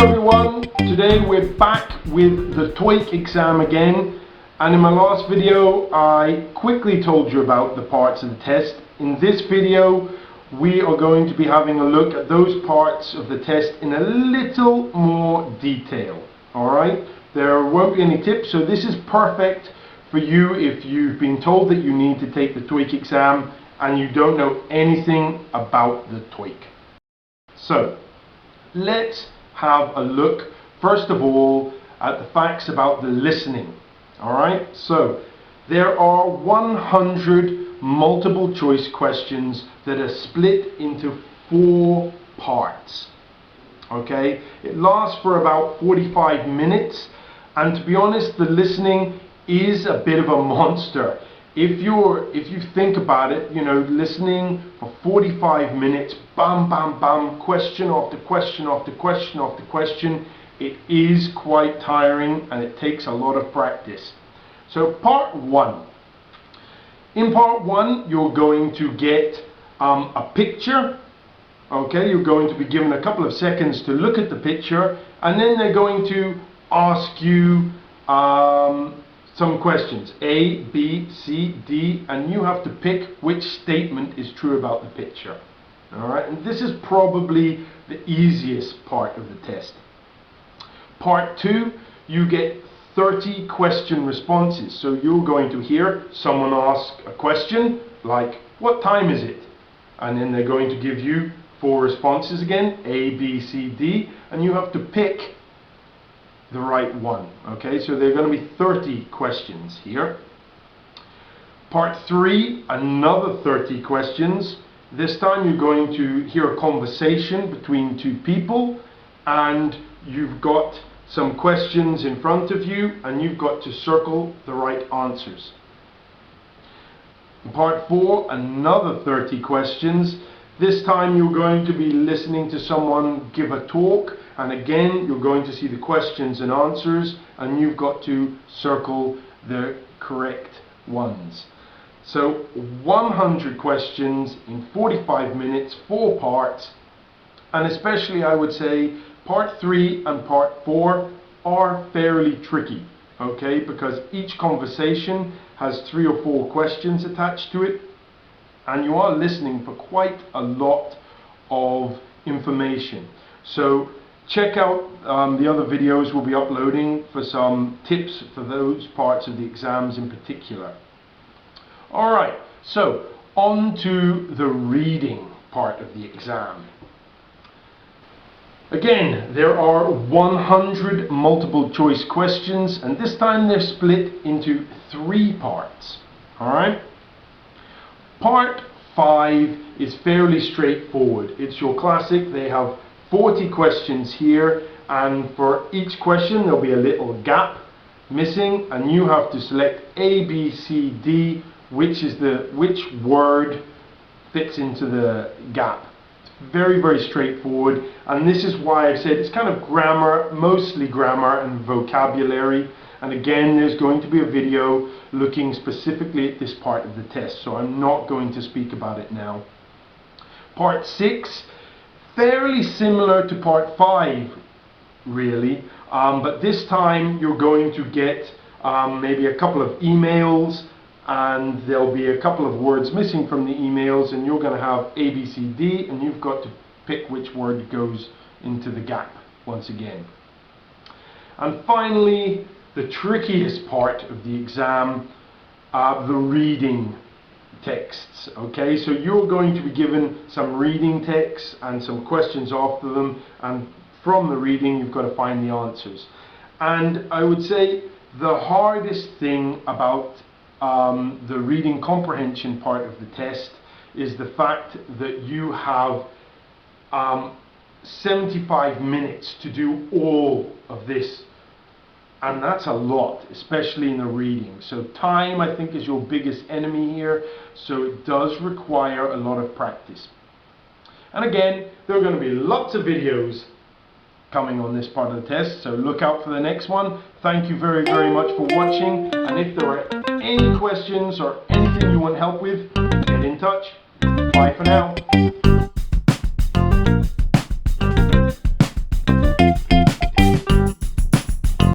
everyone, today we're back with the TOEIC exam again, and in my last video I quickly told you about the parts of the test. In this video we are going to be having a look at those parts of the test in a little more detail. Alright, there won't be any tips, so this is perfect for you if you've been told that you need to take the TOEIC exam and you don't know anything about the TOEIC. So let's have a look first of all at the facts about the listening. Alright, so there are 100 multiple choice questions that are split into 4 parts. Okay, it lasts for about 45 minutes, and to be honest, the listening is a bit of a monster. If you think about it, you know, listening for 45 minutes, bam, bam, bam, question after question after question after question, it is quite tiring and it takes a lot of practice. So part 1. In part 1, you're going to get a picture. Okay, you're going to be given a couple of seconds to look at the picture, and then they're going to ask you some questions, A, B, C, D, and you have to pick which statement is true about the picture. Alright, and this is probably the easiest part of the test. Part 2, you get 30 question responses. So you're going to hear someone ask a question like, what time is it? And then they're going to give you 4 responses again, A, B, C, D, and you have to pick the right one. Okay, so there are going to be 30 questions here. Part 3, another 30 questions. This time you're going to hear a conversation between 2 people, and you've got some questions in front of you and you've got to circle the right answers. In part 4, another 30 questions. This time you're going to be listening to someone give a talk, and again you're going to see the questions and answers, and you've got to circle the correct ones. So 100 questions in 45 minutes, 4 parts, and especially I would say part 3 and part 4 are fairly tricky, okay, because each conversation has 3 or 4 questions attached to it, and you are listening for quite a lot of information. So check out the other videos we'll be uploading for some tips for those parts of the exams in particular. Alright, so on to the reading part of the exam. Again, there are 100 multiple choice questions, and this time they're split into 3 parts. Alright? Part 5 is fairly straightforward. It's your classic. They have 40 questions here, and for each question there'll be a little gap missing, and you have to select A, B, C, D, which word fits into the gap. It's very, very straightforward, and this is why I said it's kind of grammar, mostly grammar and vocabulary. And again, there's going to be a video looking specifically at this part of the test, so I'm not going to speak about it now. Part 6, fairly similar to part 5 really, but this time you're going to get maybe a couple of emails, and there'll be a couple of words missing from the emails, and you're going to have A, B, C, D, and you've got to pick which word goes into the gap once again. And finally, the trickiest part of the exam, the reading texts. Okay, so you're going to be given some reading texts and some questions after them, and from the reading you've got to find the answers. And I would say the hardest thing about the reading comprehension part of the test is the fact that you have 75 minutes to do all of this. And that's a lot, especially in the reading. So time, I think, is your biggest enemy here. So it does require a lot of practice. And again, there are going to be lots of videos coming on this part of the test. So look out for the next one. Thank you very, very much for watching. And if there are any questions or anything you want help with, get in touch. Bye for now.